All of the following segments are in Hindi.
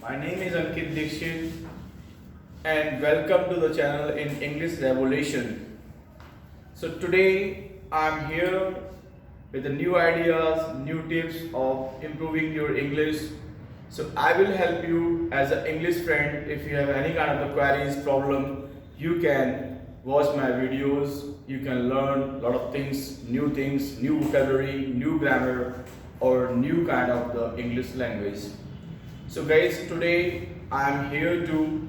My name is Ankit Dixit and welcome to the channel in English Revolution. So today I'm here with the new ideas, new tips of improving your English. So I will help you as an English friend. If you have any kind of the queries, problem, you can watch my videos. You can learn a lot of things, new vocabulary, new grammar, or new kind of the English language. So guys, today I am here to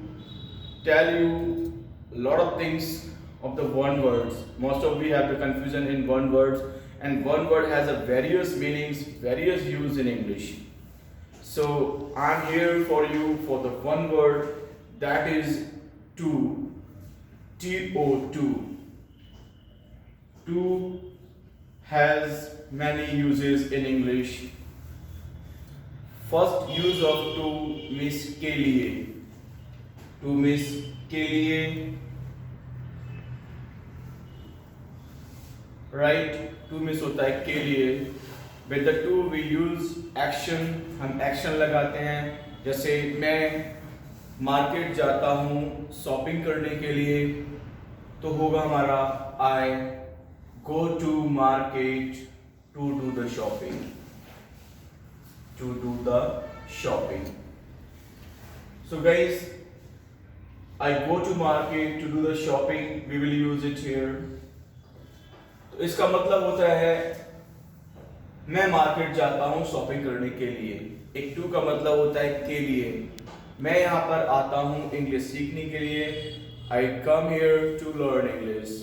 tell you a lot of things of the one words. Most of we have the confusion in one words, and one word has a various meanings, various use in English. So I am here for you for the one word, that is to, to. To has many uses in English. First use of to means के लिए. To means के लिए, right? To means होता है के लिए. With the to we use action. हम action लगाते हैं. जैसे मैं मार्केट जाता हूँ शॉपिंग करने के लिए, तो होगा हमारा I go to market to do the shopping. To do the shopping. So guys, I go to market to do the shopping. We will use it here. तो इसका मतलब होता है मैं मार्केट जाता हूँ शॉपिंग करने के लिए. एक टू का मतलब होता है के लिए. मैं यहाँ पर आता हूँ इंग्लिश सीखने के लिए. I come here to learn English.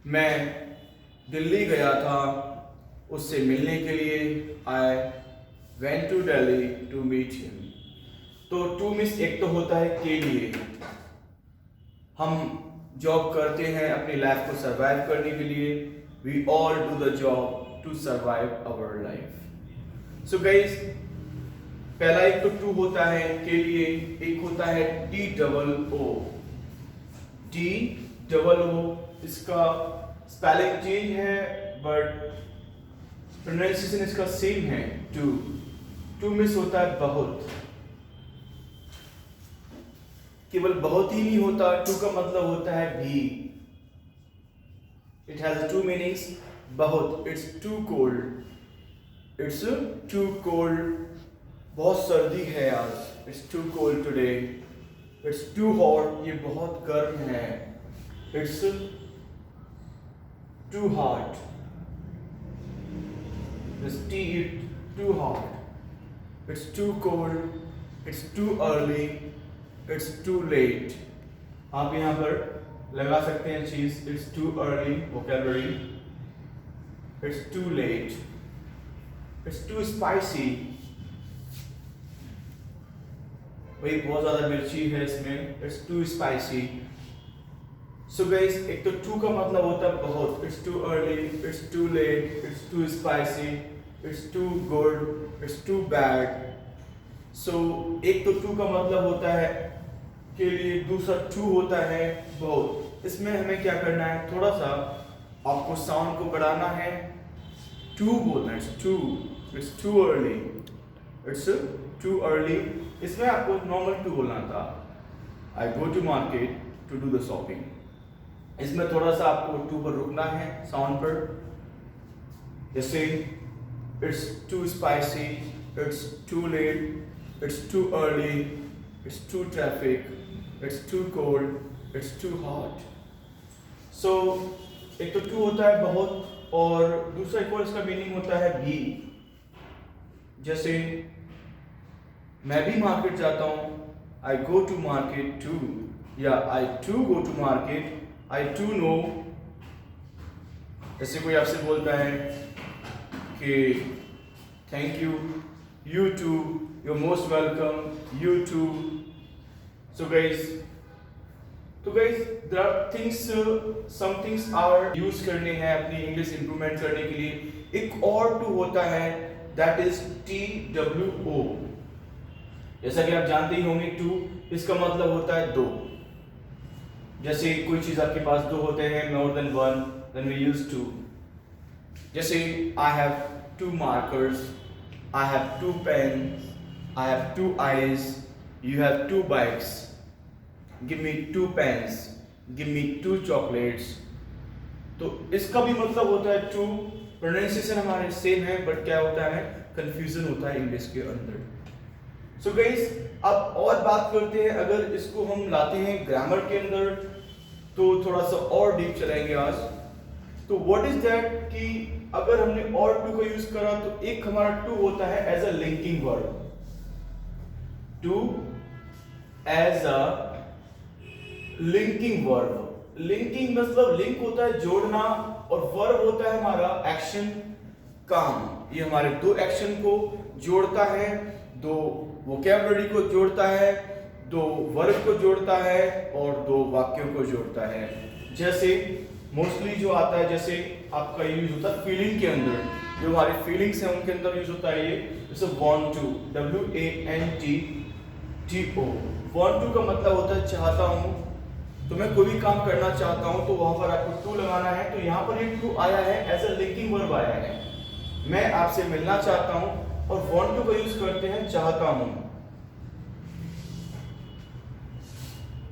मैं दिल्ली गया था उससे मिलने के लिए. I went to Delhi to meet him. तो टू मीन्स एक तो होता है के लिए. हम जॉब करते हैं अपनी लाइफ को सरवाइव करने के लिए. We all do the job to survive our life. So guys, पहला एक तो टू होता है के लिए, एक होता है T double O. T double O, इसका स्पेलिंग चेंज है बट प्रोनाउंसिएशन इसका सेम है. टू टू मीन्स होता है बहुत. केवल बहुत ही नहीं होता, टू का मतलब होता है भी. It has two meanings. बहुत, it's too cold. It's too cold. बहुत सर्दी है आज. It's too cold today. It's too hot, ये बहुत गर्म है. It's too hot. It's too hot. It's too cold, it's too early, it's too late. आप यहाँ पर लगा सकते हैं चीज. It's too early vocabulary. It's too late. It's too spicy. भाई बहुत ज़्यादा मिर्ची है इसमें. It's too spicy. So guys, एक तो टू का मतलब होता है बहुत. It's too early, it's too late, it's too spicy, it's too good, it's too bad. So एक तो टू का मतलब होता है के लिए, दूसरा टू होता है बहुत. इसमें हमें क्या करना है, थोड़ा सा आपको साउंड को बढ़ाना है. टू बोलना है. It's too. It's too early. It's too early. इसमें आपको नॉर्मल टू बोलना था. I go to market to do the shopping. इसमें थोड़ा सा आपको टू पर रुकना है साउंड पर. जैसे it's too spicy, it's too late, it's too early, it's too traffic, it's too cold, it's too hot. So एक तो टू होता है बहुत, और दूसरा एक और इसका मीनिंग होता है भी. जैसे मैं भी मार्केट जाता हूँ. I go to market too. या I too go to market. I too know. जैसे कोई आपसे बोलता है कि thank you, you too, you're most welcome, you too. So guys, there are things, some things are use करने हैं अपनी इंग्लिश इंप्रूवमेंट करने के लिए. एक और टू होता है, that is TWO. जैसा कि आप जानते ही होंगे, टू इसका मतलब होता है दो. जैसे कोई चीज आपके पास दो होते हैं, more than one, then we use two. जैसे I have two markers, I have two pens, I have two eyes, you have 2 bikes, give me 2 pens, give me 2 chocolates। तो इसका भी मतलब होता है टू। प्रोनाउंसिएशन हमारे सेम है बट क्या होता है, कंफ्यूजन होता है इंग्लिश के अंदर। सो गाइस अब और बात करते हैं, अगर इसको हम लाते हैं ग्रामर के अंदर तो थोड़ा सा और डीप चलेंगे आज। तो व्हाट इज दैट कि अगर हमने और टू का यूज करा तो एक हमारा टू होता है as a linking verb, to as a linking verb. Linking मतलब लिंक होता है जोड़ना, और वर्ब होता है हमारा एक्शन, काम। ये हमारे दो एक्शन को जोड़ता है, दो वोकैबुलरी को जोड़ता है, दो वर्ब को जोड़ता है और दो वाक्यों को जोड़ता है। जैसे मोस्टली जो आता है, जैसे आपका यूज होता है फीलिंग के अंदर, जो हमारी फीलिंग्स हैं उनके अंदर यूज होता है ये, जैसे want to, WANTTO। Want to का मतलब होता है चाहता हूं। तो मैं कोई भी काम करना चाहता हूं तो वहां पर आपको टू लगाना है। तो यहां पर ये टू आया है एज अ लिंकिंग वर्ब आया है। मैं आपसे मिलना चाहता हूं और वांट टू का यूज करते हैं चाहता हूं,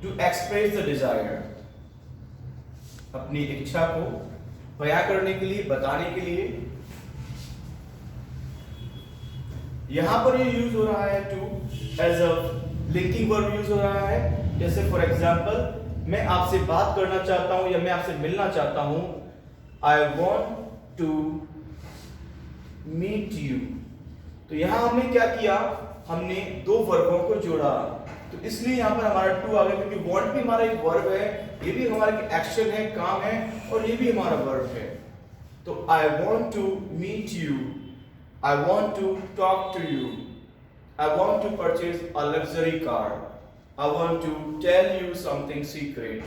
टू एक्सप्रेस द डिजायर, अपनी इच्छा को बयां करने के लिए, बताने के लिए। यहां पर ये यूज हो रहा है to as a linking verb use हो रहा है। जैसे फॉर एग्जांपल मैं आपसे बात करना चाहता हूं या मैं आपसे मिलना चाहता हूं, I want to meet you. तो यहां हमने क्या किया, हमने दो वर्बों को जोड़ा, तो इसलिए यहां पर हमारा टू आ गया, क्योंकि वांट भी हमारा एक वर्ब है, ये भी हमारा एक्शन है, काम है, और ये भी हमारा वर्ब है। तो I want to meet you, I want to talk to you, I want to purchase a luxury car, I want to tell you something secret।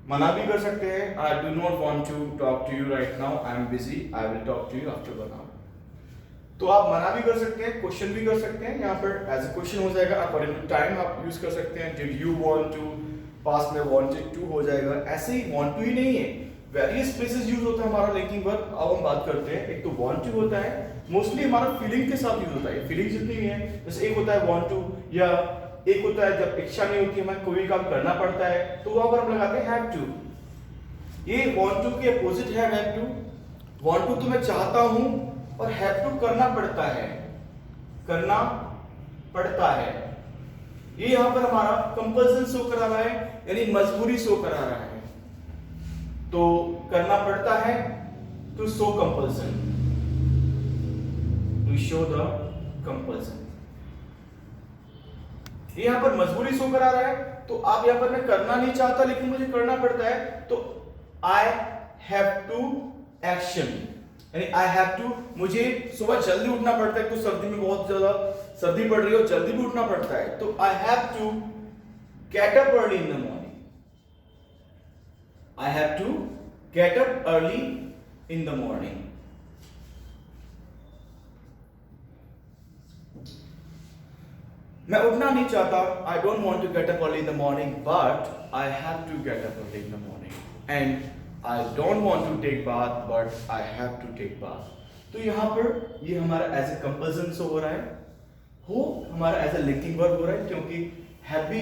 मना भी कर सकते हैं, I do not want to talk to you right now, I am busy, I will talk to you after 1 hour। तो आप मना भी कर सकते हैं, क्वेश्चन भी कर सकते हैं। यहाँ पर एज अ क्वेश्चन हो जाएगा, अकॉर्डिंग टू टाइम आप यूज कर सकते हैं। Did you want to, past में वांटेड टू हो जाएगा। ऐसे ही वांट टू ही नहीं है, वेरियस प्लेसेस यूज होता है हमारा लिंकिंग वर्ब। अब हम बात करते हैं, एक तो वांट टू होता है, मोस्टली हमारा फीलिंग के साथ यूज होता है। फीलिंग जितनी भी है, जैसे एक होता है वांट टू, या एक होता है जब इच्छा नहीं होती, हमें कोई काम करना पड़ता है तो वहां पर हम लगाते हैं हैव टू। ये वांट टू के अपोजिट है हैव टू। वांट टू तो मैं चाहता हूं, और हैव टू करना पड़ता है, करना पड़ता है। ये यहां पर हमारा कंपल्सन शो करा रहा है, यानी मजबूरी शो करा रहा है। तो करना पड़ता है to show compulsion, to show the compulsion. ये यहां पर मजबूरी शो करा रहा है, तो आप यहां पर मैं करना नहीं चाहता लेकिन मुझे करना पड़ता है, तो आई हैव टू एक्शन, यानी आई हैव टू, मुझे सुबह जल्दी उठना पड़ता है, तो सर्दी में बहुत ज्यादा सर्दी पड़ रही है और जल्दी भी उठना पड़ता है, तो I have to get up early in the morning, I have to get up early in the morning. मैं उठना नहीं चाहता, I don't want to get up early in the morning, but I have to get up early in the morning. And I don't want to take bath, but I have to take bath. तो यहां पर ये हमारा एज ए कंपल्सन शो हो रहा है, हो हमारा एज ए लिंकिंग वर्ब हो रहा है, क्योंकि हैव भी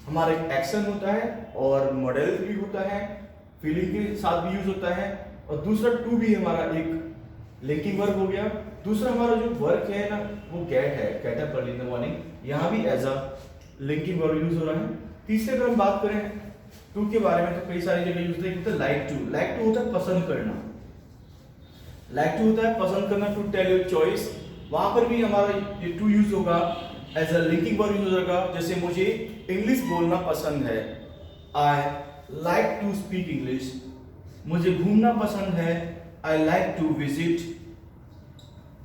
हमारा एक एक्शन होता है और मॉडल भी होता है, फीलिंग के साथ भी यूज होता है, और दूसरा टू भी हमारा एक लिंकिंग वर्ब हो गया। दूसरा हमारा जो वर्क है ना, वो गेट है, get up early in the morning, यहां भी as a linking verb use हो रहा है। तीसरे अगर हम बात करें टू के बारे में, तो कई सारी जगह यूज होता है लाइक टू। लाइक टू होता है पसंद करना, लाइक टू होता है पसंद करना, टू टेल योर चॉइस। वहां पर भी हमारा ये टू यूज होगा, as a linking verb use होगा। जैसे मुझे इंग्लिश बोलना पसंद है, I like to speak English. मुझे घूमना पसंद है, आई लाइक टू विजिट,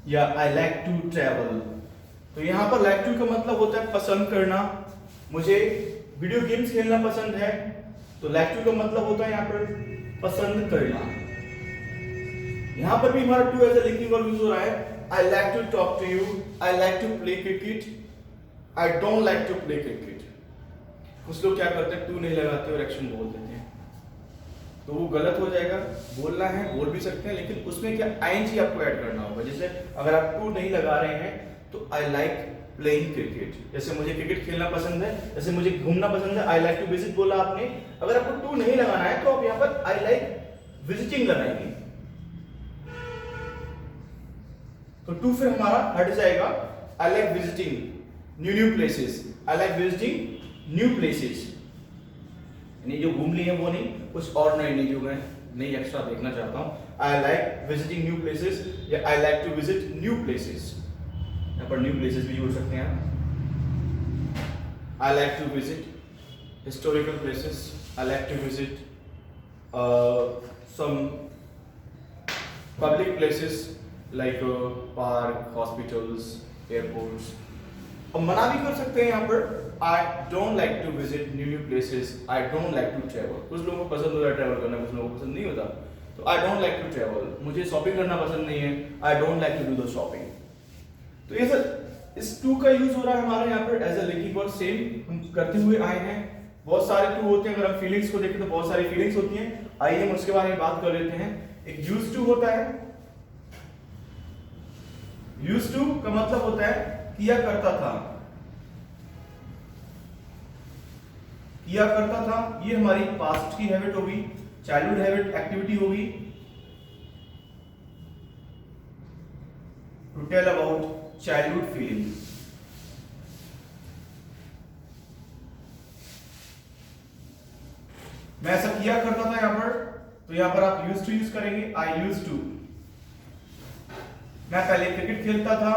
या आई लाइक टू ट्रैवल। तो यहां पर लाइक टू का मतलब होता है पसंद करना। मुझे वीडियो गेम्स खेलना पसंद है, तो लाइक टू का मतलब होता है यहां पर पसंद करना। यहां पर भी हमारा to as a linking verb use हो रहा है। I like to talk to you, I like to play cricket, I don't like to play cricket. कुछ लोग क्या करते हैं, टू नहीं लगाते और एक्शन बोल देते हैं, तो वो गलत हो जाएगा। बोलना है बोल भी सकते हैं, लेकिन उसमें क्या आईएनजी आपको ऐड करना होगा। जैसे अगर आप टू नहीं लगा रहे हैं तो आई लाइक प्लेइंग क्रिकेट। जैसे मुझे क्रिकेट खेलना पसंद है, जैसे मुझे घूमना पसंद है, आई लाइक टू विजिट बोला आपने। अगर आपको टू नहीं लगाना है तो आप यहाँ पर आई लाइक विजिटिंग लगाएंगे, तो टू फिर हमारा हट जाएगा। आई like visiting new places, I like visiting new places, यानी जो घूम लिए हैं वो नहीं, कुछ और नई नई जो मैं नई एक्स्ट्रा देखना चाहता हूँ। I like visiting new places या I like to visit new places, यहाँ पर न्यू प्लेसेस भी जोड़ सकते हैं। I like to visit historical places, I like to visit some public places like park, hospitals, airports. अब मना भी कर सकते हैं यहाँ पर, I don't like to visit new places, I don't like to travel. कुछ लोगों को पसंद होता है ट्रैवल करना, कुछ लोगों को पसंद नहीं होता, तो I don't like to travel, मुझे शॉपिंग करना पसंद नहीं है, I don't like to do the shopping. तो ये सर इस टू का यूज हो रहा है हमारे यहाँ पर as a linking word, same हम करते हुए आए हैं। बहुत सारे टू होते हैं, अगर हम फीलिंग्स को देखें तो बहुत सारी फीलिंग्स होती हैं। आइए हम उसके बारे में बात कर लेते हैं। एक यूज टू होता है, यूज टू का मतलब होता है किया करता था, किया करता था। ये हमारी पास्ट की हैबिट होगी, चाइल्डहुड हैबिट एक्टिविटी होगी। To tell about childhood feeling, मैं ऐसा किया करता था यहां पर, तो यहां पर आप यूज टू यूज करेंगे, आई यूज टू। मैं पहले क्रिकेट खेलता था,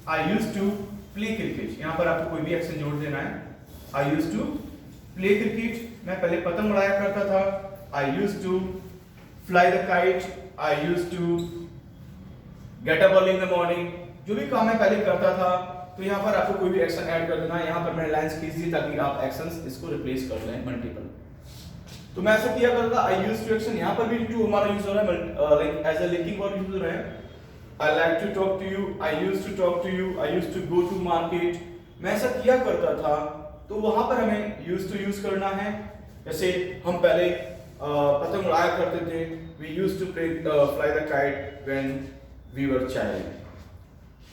I use to play cricket. यहां पर आपको कोई भी एक्शन जोड़ देना है, I use to play cricket. मैं पहले पतंग उड़ाया करता था, I use to fly the kite, I use to get up early in the morning. जो भी काम मैं पहले करता था, तो यहाँ पर आपको कोई भी एक्शन ऐड कर देना है। यहाँ पर मैंने लाइंस खींच दी ताकि आप एक्शंस इसको रिप्लेस कर लें मल्टीपल। तो मैं ऐसा किया करता था, आई यूज टू एक्शन। यहाँ पर भी टू हमारा यूज हो रहा है, like as a linking word use हो रहा है। I like to talk to you, I use to talk to you, I use to go to market. मैं ऐसा किया करता था, तो वहां पर हमें यूज टू यूज करना है। जैसे हम पहले पतंग उड़ाया करते थे, we use to fly the kite when we were child.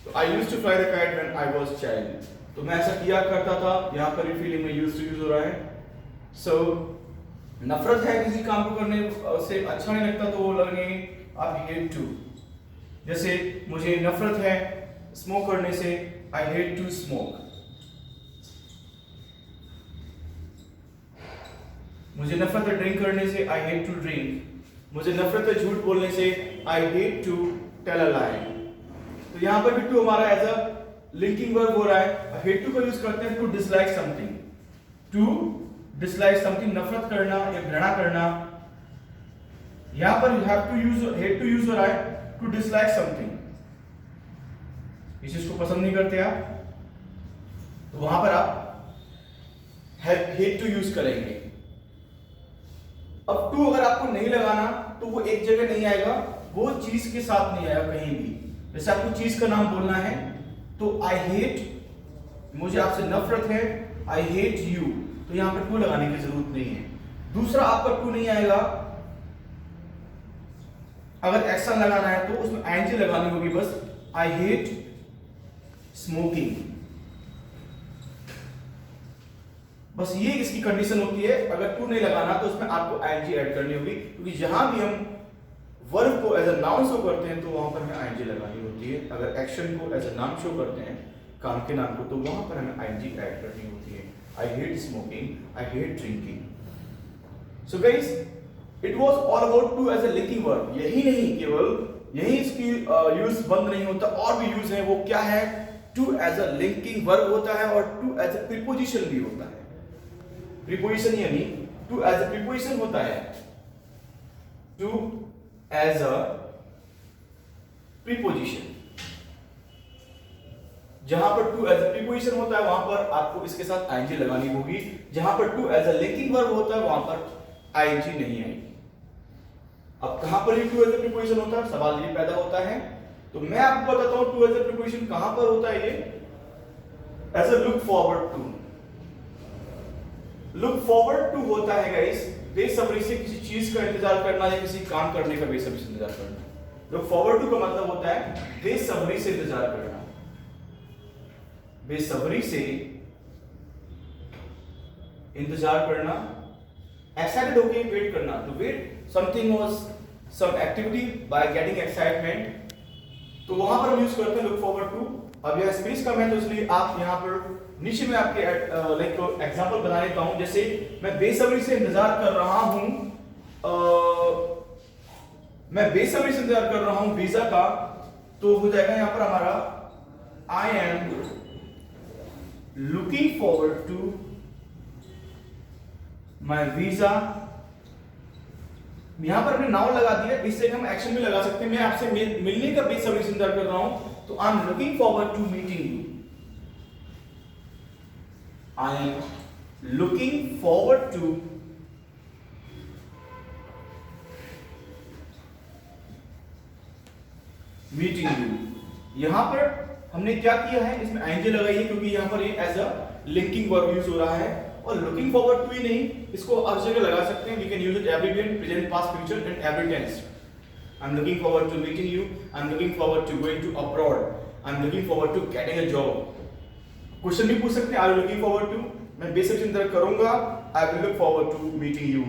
तो I use to fly the kite when I was child. तो मैं ऐसा किया करता था, यहाँ पर भी फीलिंग में यूज टू यूज हो रहा है। सो नफरत है किसी काम को करने से, अच्छा नहीं लगता, तो वो लगेंगे आप हेट टू। जैसे मुझे नफरत है स्मोक करने से, आई हेट टू स्मोक। मुझे नफरत है ड्रिंक करने से, आई हेट टू ड्रिंक। मुझे नफरत है झूठ बोलने से, I hate to tell a lie. तो यहां पर भी टू हमारा एज अ लिंकिंग वर्ब हो रहा है। हेट टू का यूज करते हैं to dislike something, to dislike something, नफरत करना या घृणा करना। यहां पर have to use, hate to use हो रहा है टू डिसलाइक समथिंग, इस चीज को पसंद नहीं करते आप, तो वहां पर आप हेट टू यूज करेंगे। अब टू अगर आपको नहीं लगाना तो वो एक जगह नहीं आएगा, वो चीज के साथ नहीं आएगा कहीं भी। जैसे आपको चीज का नाम बोलना है, तो आई हेट, मुझे आपसे नफरत है, आई हेट यू, तो यहां पर टू लगाने की जरूरत नहीं है। दूसरा आपका टू नहीं आएगा, अगर एक्शन लगाना है तो उसमें आईएनजी लगानी होगी बस, आई हेट स्मोकिंग। बस ये इसकी कंडीशन होती है। अगर टू नहीं लगाना तो उसमें आपको आईएनजी ऐड करनी होगी, क्योंकि जहां भी हम वर्ब को एज अ नाउन शो करते हैं तो वहां पर हमें आईएनजी लगानी होती है। अगर एक्शन को एज अ नाम शो करते हैं, काम के नाम को, तो वहां पर हमें आईएनजी ऐड करनी होती है। I hate smoking, I hate drinking. So guys, it was all about to as a linking verb. यही नहीं, केवल यही इसकी यूज बंद नहीं होता, और भी यूज है। वो क्या है? To as a linking verb होता है और टू एज अ प्रीपोजिशन भी होता है। प्रीपोजिशन यानी टू एज अ प्रीपोजिशन होता है, टू एज अ प्रीपोजिशन। जहां पर टू एज अ प्रीपोजिशन होता है वहां पर आपको इसके साथ आईएनजी लगानी होगी। जहां पर to as a linking verb होता है वहां पर आईएनजी नहीं आएगी। अब कहां पर टू एज अ प्रीपोजिशन होता है, सवाल ये पैदा होता है। तो मैं आपको बताता हूं टू एज अ प्रीपोजिशन कहां पर होता है। ये as a look forward to. Look forward to होता है गाइस बेसब्री से किसी चीज का इंतजार करना या किसी काम करने का बेसब्री से इंतजार करना। लुक फॉरवर्ड टू का मतलब होता है बेसब्री से इंतजार करना। बेसब्री से इंतजार करना, एक्साइटेड होके वेट करना, तो wait something was some activity by getting excitement, तो वहां पर हम यूज करते हैं लुक फॉरवर्ड टू। अब यह स्पेस कम है तो इसलिए आप यहाँ पर नीचे में आपके लाइक एग्जांपल बना लेता हूं। जैसे मैं बेसब्री से इंतजार कर रहा हूं, मैं बेसब्री से इंतजार कर रहा हूं वीजा का, तो हो जाएगा यहां पर हमारा I am looking forward to my visa. यहां पर हमने नाउन लगा दिया, इससे हम एक्शन भी लगा सकते हैं। मैं आपसे मिलने का बेसब्री से इंतजार कर रहा हूं, तो I am looking forward to meeting you. I am looking forward to meeting you. यहां पर हमने क्या किया है, इसमें आईएनजी लगाई है क्योंकि यहां पर ये as a linking verb use हो रहा है। और लुकिंग फॉरवर्ड टू ही नहीं, इसको हर जगह लगा सकते हैं। We can use it everywhere, present, past, future and every tense. I am looking forward to meeting you, I am looking forward to going to abroad, I am looking forward to getting a job. Question भी पूछ सकते हैं, I am looking forward to, मैं बेसिक इंतजार करूंगा, I will look forward to meeting you.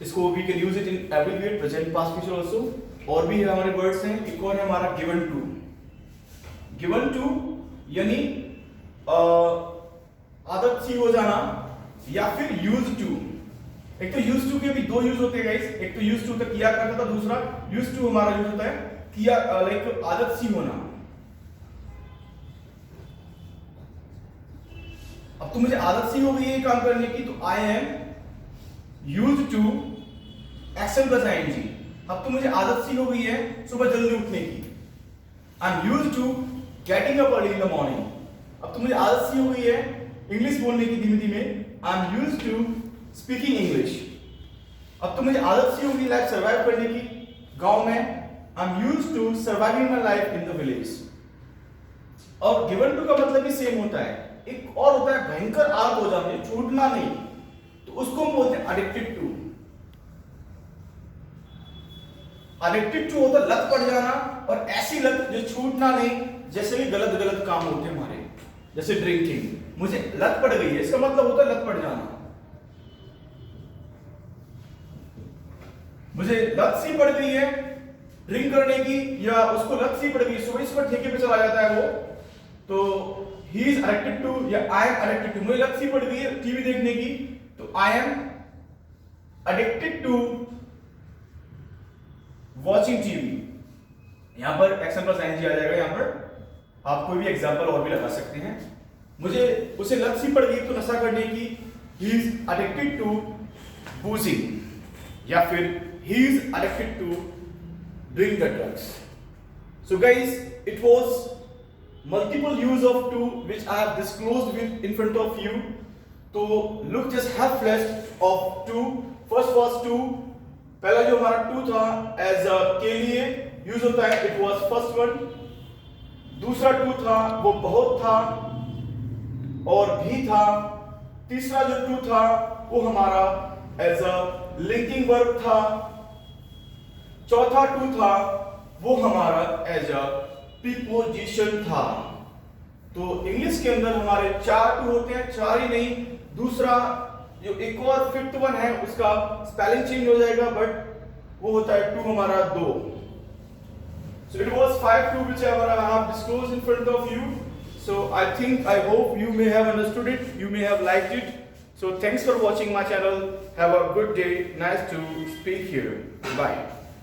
इसको we can use it in everywhere, present, past, future also. और भी हमारे वर्ड्स हैं, एक और है हमारा गिवन टू। गिवन टू यानी आदत सी हो जाना, या फिर यूज टू। एक तो यूज टू के भी दो यूज होते हैं गाइस, एक तो यूज टू का किया करता था, दूसरा यूज टू हमारा यूज होता है किया लाइक आदत सी होना। अब तो मुझे आदत सी हो गई है काम करने की, तो I am use to action plus ING. अब तो मुझे आदत सी हो गई है सुबह जल्दी उठने की, I am use to getting up early in the morning. अब तो मुझे आदत सी हो गई है इंग्लिश बोलने की धीमे धीमे, I am use to speaking English. अब तो मुझे आदत सी हो गई लाइफ सर्वाइव करने की गांव में, I am use to surviving my life in the village. और गिवन टू का मतलब भी सेम होता है। एक और होता है भयंकर आदत हो जाती है, छूटना नहीं, तो उसको हम बोलते हैं एडिक्टेड टू। एडिक्टेड टू होता है लत पड़ जाना, और ऐसी लत जो छूटना नहीं, जैसे भी गलत गलत काम होते हैं हमारे, जैसे ड्रिंकिंग, मुझे लत पड़ गई है, इसका मतलब होता है लत पड़ जाना। मुझे लत सी पड़ गई है ड्रिंक करने की, या उसको लत सी पड़ गई, सुबह सुबह ठेके पे चला जाता है वो, तो he is addicted to, या I am addicted to, मुझे लत सी पड़ गई है टीवी देखने की, तो I am addicted to watching TV। यहां पर एक्शन प्लस आईएनजी आ जाएगा। यहां पर आप कोई भी एग्जांपल और भी लगा सकते हैं। मुझे उसे लत सी पड़ गई तो नशा करने की, he is addicted to boozing, या फिर he is addicted to doing the drugs। So guys, it was multiple use of to which I have disclosed with in front of you। तो look just have flashed of to। first was to, पहला जो हमारा to था as a के लिए यूज होता है, it was first one। दूसरा to था वो बहुत था और भी था। तीसरा जो to था वो हमारा as a linking verb था। चौथा to था वो हमारा as a प्रीपोजिशन था। तो इंग्लिश के अंदर हमारे 4 टू होते हैं, 4 ही नहीं, दूसरा जो एक और फिफ्थ वन है उसका स्पेलिंग चेंज हो जाएगा, बट वो होता है 2 हमारा 2। So it was 5 2 which I have disclosed in front of you। So I hope you may have understood it, you may have liked it। So thanks for watching my channel, have a good day, nice to speak here, bye।